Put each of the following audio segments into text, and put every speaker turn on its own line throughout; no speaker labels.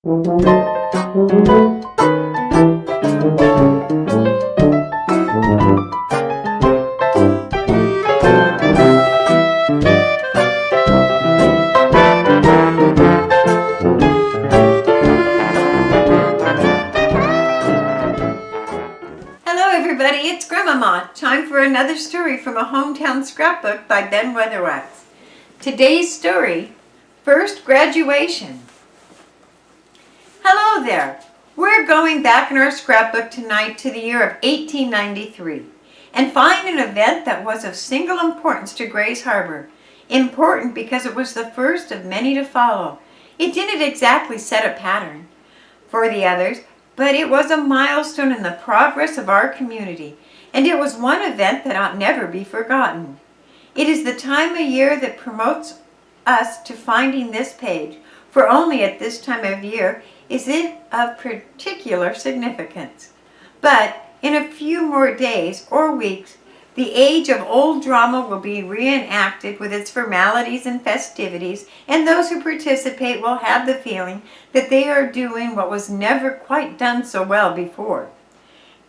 everybody, it's Grandmama. Time for another story from a Hometown Scrapbook by Ben Weatherwax. Today's story, First Graduation. Hello there. We're going back in our scrapbook tonight to the year of 1893 and find an event that was of single importance to Grays Harbor. Important because it was the first of many to follow. It didn't exactly set a pattern for the others, but it was a milestone in the progress of our community, and it was one event that ought never be forgotten. It is the time of year that promotes us to finding this page, for only at this time of year is it of particular significance. But in a few more days or weeks, the age of old drama will be reenacted with its formalities and festivities, and those who participate will have the feeling that they are doing what was never quite done so well before.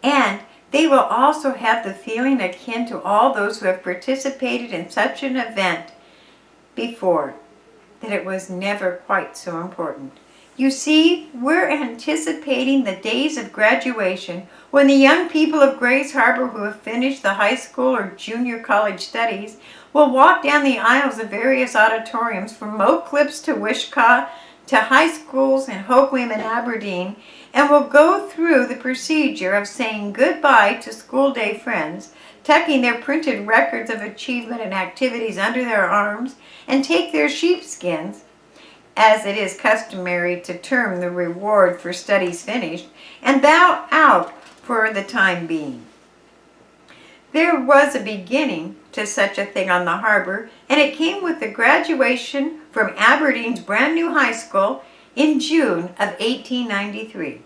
And they will also have the feeling akin to all those who have participated in such an event before, that it was never quite so important. You see, we're anticipating the days of graduation when the young people of Grays Harbor who have finished the high school or junior college studies will walk down the aisles of various auditoriums from Oak Cliffs to Wishkah to high schools in Hoquiam and Aberdeen, and will go through the procedure of saying goodbye to school day friends, tucking their printed records of achievement and activities under their arms, and take their sheepskins, as it is customary to term the reward for studies finished, and bow out for the time being. There was a beginning to such a thing on the harbor, and it came with the graduation from Aberdeen's brand new high school in June of 1893.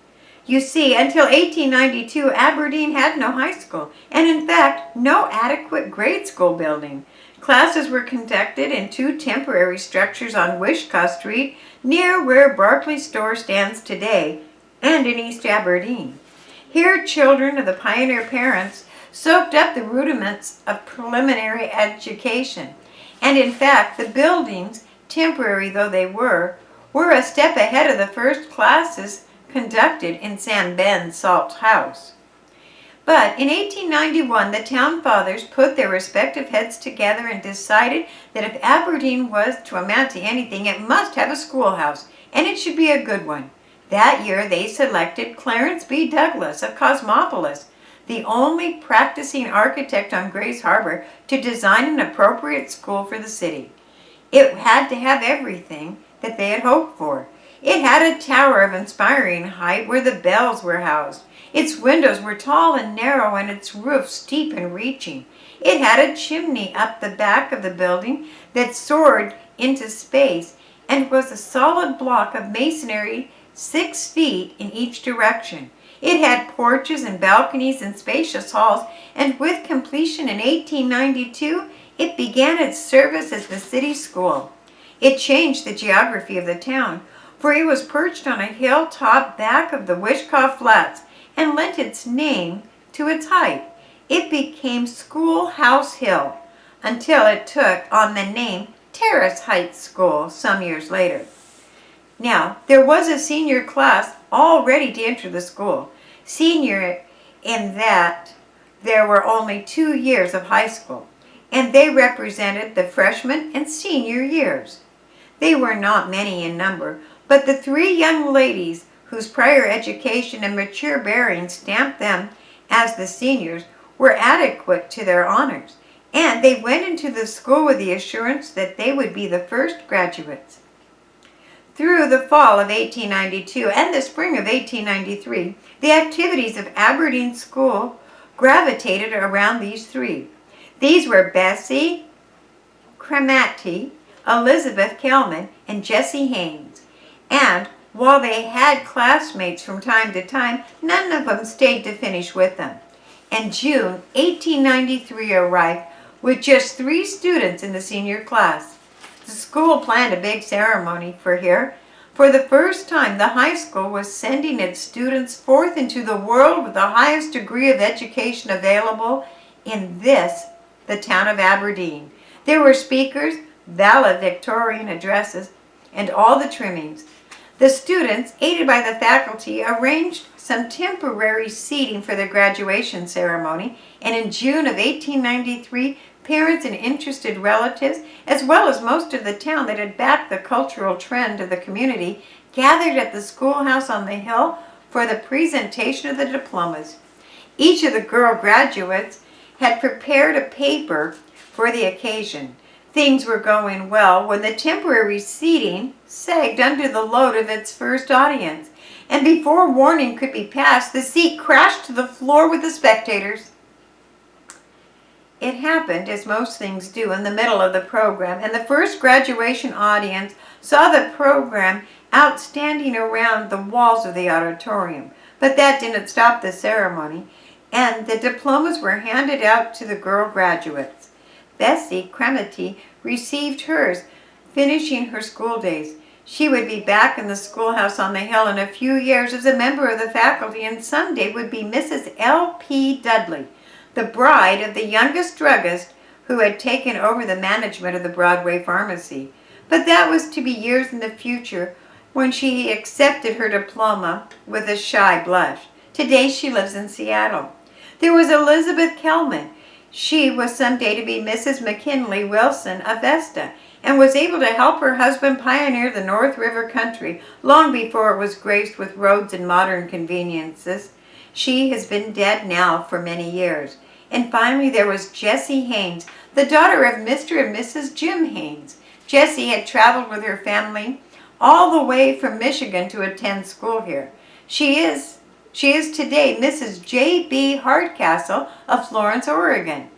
You see, until 1892, Aberdeen had no high school, and in fact, no adequate grade school building. Classes were conducted in two temporary structures on Wishkah Street, near where Barclay Store stands today, and in East Aberdeen. Here, children of the pioneer parents soaked up the rudiments of preliminary education, and in fact, the buildings, temporary though they were a step ahead of the first classes conducted in Sam Ben's Salt House. But in 1891, the town fathers put their respective heads together and decided that if Aberdeen was to amount to anything, it must have a schoolhouse, and it should be a good one. That year, they selected Clarence B. Douglas of Cosmopolis, the only practicing architect on Grays Harbor, to design an appropriate school for the city. It had to have everything that they had hoped for. It had a tower of inspiring height where the bells were housed. Its windows were tall and narrow, and its roof steep and reaching. It had a chimney up the back of the building that soared into space and was a solid block of masonry 6 feet in each direction. It had porches and balconies and spacious halls, and with completion in 1892, it began its service as the city school. It changed the geography of the town, for it was perched on a hilltop back of the Wishkah Flats, and lent its name to its height. It became Schoolhouse Hill until it took on the name Terrace Heights School some years later. Now, there was a senior class all ready to enter the school. Senior in that there were only 2 years of high school, and they represented the freshman and senior years. They were not many in number, but the 3 young ladies whose prior education and mature bearing stamped them as the seniors were adequate to their honors, and they went into the school with the assurance that they would be the first graduates. Through the fall of 1892 and the spring of 1893, the activities of Aberdeen School gravitated around these 3. These were Bessie Cremati, Elizabeth Kelman, and Jessie Haynes, and while they had classmates from time to time, none of them stayed to finish with them. And June 1893 arrived with just 3 students in the senior class. The school planned a big ceremony for For the first time, the high school was sending its students forth into the world with the highest degree of education available in the town of Aberdeen. There were speakers, valedictorian addresses, and all the trimmings. The students, aided by the faculty, arranged some temporary seating for the graduation ceremony, and in June of 1893, parents and interested relatives, as well as most of the town that had backed the cultural trend of the community, gathered at the schoolhouse on the hill for the presentation of the diplomas. Each of the girl graduates had prepared a paper for the occasion. Things were going well when the temporary seating sagged under the load of its first audience, and before warning could be passed, the seat crashed to the floor with the spectators. It happened, as most things do, in the middle of the program, and the first graduation audience saw the program outstanding around the walls of the auditorium. But that didn't stop the ceremony, and the diplomas were handed out to the girl graduates. Bessie Cremity received hers, finishing her school days. She would be back in the schoolhouse on the hill in a few years as a member of the faculty, and someday would be Mrs. L.P. Dudley, the bride of the youngest druggist who had taken over the management of the Broadway pharmacy. But that was to be years in the future, when she accepted her diploma with a shy blush. Today she lives in Seattle. There was Elizabeth Kelman. She was someday to be Mrs. McKinley Wilson of Vesta, and was able to help her husband pioneer the North River country long before it was graced with roads and modern conveniences. She has been dead now for many years. And finally there was Jessie Haynes, the daughter of Mr. and Mrs. Jim Haynes. Jessie had traveled with her family all the way from Michigan to attend school here. She is today Mrs. J.B. Hardcastle of Florence, Oregon.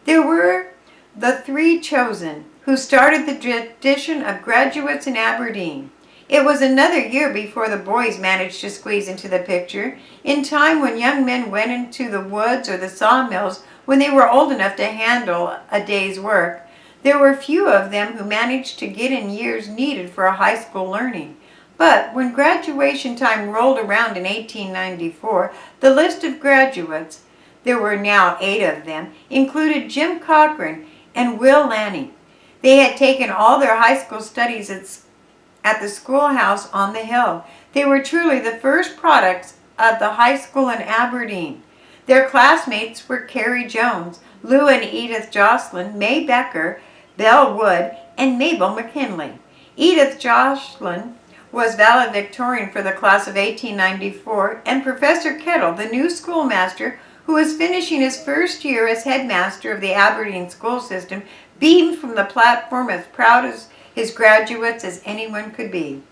There were the three chosen who started the tradition of graduates in Aberdeen. It was another year before the boys managed to squeeze into the picture, in time when young men went into the woods or the sawmills when they were old enough to handle a day's work. There were few of them who managed to get in years needed for a high school learning. But when graduation time rolled around in 1894, the list of graduates, there were now 8 of them, included Jim Cochran and Will Lanning. They had taken all their high school studies at the schoolhouse on the hill. They were truly the first products of the high school in Aberdeen. Their classmates were Carrie Jones, Lou and Edith Jocelyn, May Becker, Belle Wood, and Mabel McKinley. Edith Jocelyn was valedictorian for the class of 1894, and Professor Kettle, the new schoolmaster who was finishing his first year as headmaster of the Aberdeen school system, beamed from the platform as proud as his graduates as anyone could be.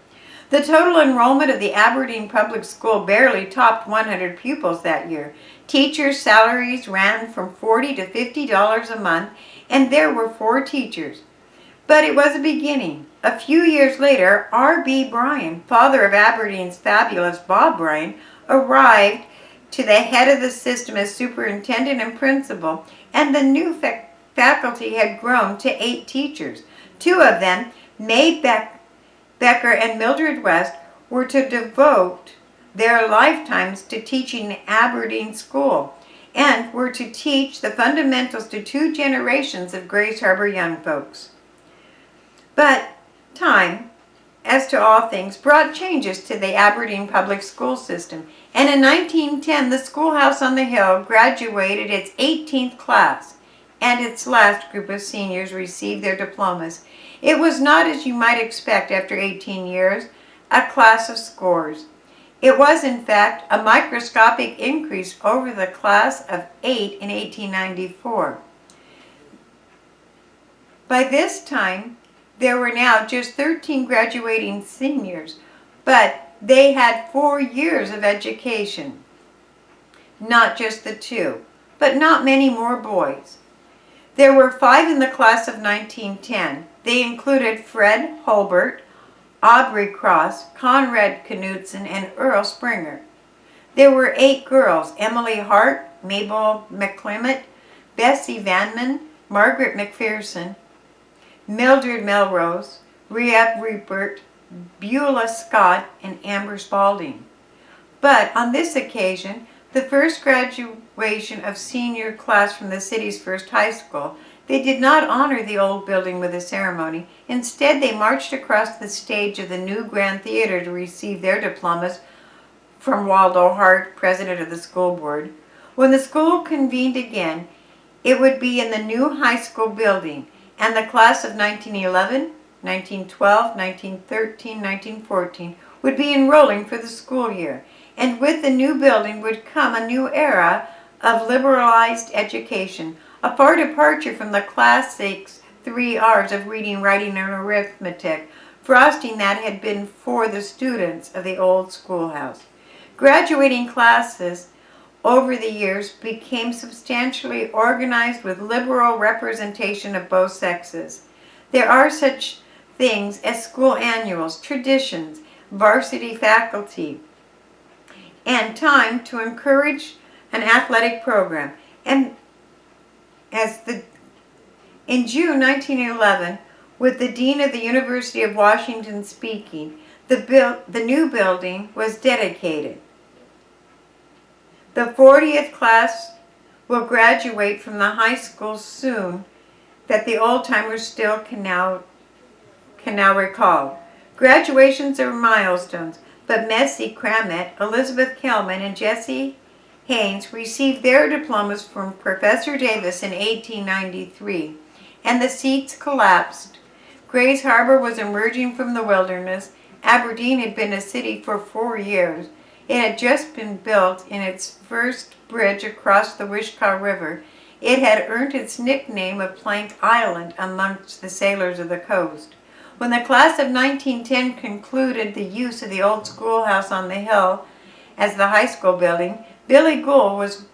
The total enrollment of the Aberdeen Public School barely topped 100 pupils that year. Teachers' salaries ran from $40 to $50 a month, and there were 4 teachers. But it was a beginning. A few years later, R.B. Bryan, father of Aberdeen's fabulous Bob Bryan, arrived to the head of the system as superintendent and principal, and the new faculty had grown to 8 teachers. 2 of them, May Becker and Mildred West, were to devote their lifetimes to teaching Aberdeen School, and were to teach the fundamentals to 2 generations of Grays Harbor young folks. But time, as to all things, brought changes to the Aberdeen public school system, and in 1910 the schoolhouse on the hill graduated its 18th class, and its last group of seniors received their diplomas. It was not, as you might expect after 18 years, a class of scores. It was, in fact, a microscopic increase over the class of 8 in 1894. By this time, there were now just 13 graduating seniors, but they had 4 years of education. Not just the 2, but not many more boys. There were 5 in the class of 1910. They included Fred Holbert, Aubrey Cross, Conrad Knudsen, and Earl Springer. There were 8 girls: Emily Hart, Mabel McClement, Bessie Vanman, Margaret McPherson, Mildred Melrose, Rhea Rupert, Beulah Scott and Amber Spalding. But on this occasion, the first graduation of senior class from the city's first high school, they did not honor the old building with a ceremony. Instead, they marched across the stage of the new Grand Theater to receive their diplomas from Waldo Hart, president of the school board. When the school convened again, it would be in the new high school building, and the class of 1911, 1912, 1913, 1914 would be enrolling for the school year. And with the new building would come a new era of liberalized education, a far departure from the classics 3 R's of reading, writing, and arithmetic, frosting that had been for the students of the old schoolhouse. Graduating classes over the years became substantially organized with liberal representation of both sexes. There are such things as school annuals, traditions, varsity faculty, and time to encourage an athletic program. And in June 1911, with the Dean of the University of Washington speaking, the new building was dedicated. The 40th class will graduate from the high school soon that the old-timers still can now recall. Graduations are milestones, but Messie Cramet, Elizabeth Kelman, and Jessie Haynes received their diplomas from Professor Davis in 1893, and the seats collapsed. Grays Harbor was emerging from the wilderness. Aberdeen had been a city for 4 years. It had just been built in its first bridge across the Wishkah River. It had earned its nickname of Plank Island amongst the sailors of the coast. When the class of 1910 concluded the use of the old schoolhouse on the hill as the high school building, Billy Gould was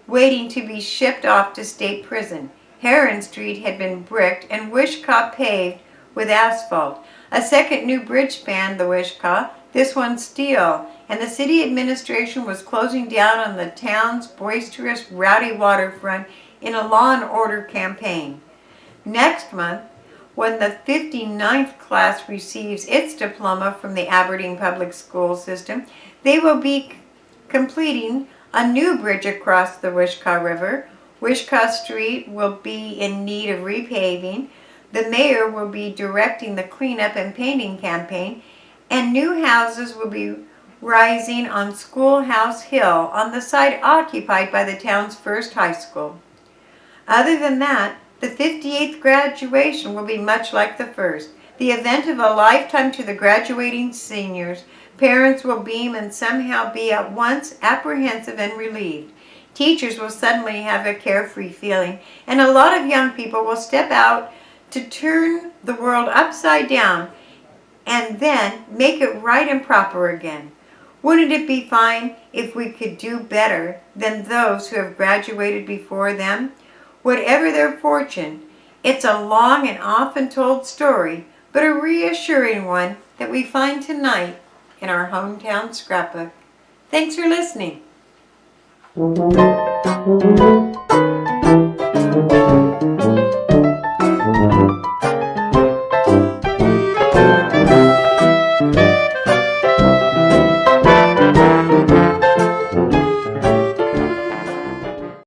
waiting to be shipped off to state prison. Heron Street had been bricked and Wishkah paved with asphalt. A second new bridge spanned the Wishkah, this one steel, and the city administration was closing down on the town's boisterous, rowdy waterfront in a law and order campaign. Next month, when the 59th class receives its diploma from the Aberdeen Public School System, they will be completing a new bridge across the Wishkah River. Wishkah Street will be in need of repaving. The mayor will be directing the cleanup and painting campaign, and new houses will be rising on Schoolhouse Hill on the site occupied by the town's first high school. Other than that, the 58th graduation will be much like the first, the event of a lifetime to the graduating seniors. Parents will beam and somehow be at once apprehensive and relieved. Teachers will suddenly have a carefree feeling, and a lot of young people will step out to turn the world upside down and then make it right and proper again. Wouldn't it be fine if we could do better than those who have graduated before them? Whatever their fortune, it's a long and often told story, but a reassuring one that we find tonight in our hometown scrapbook. Thanks for listening.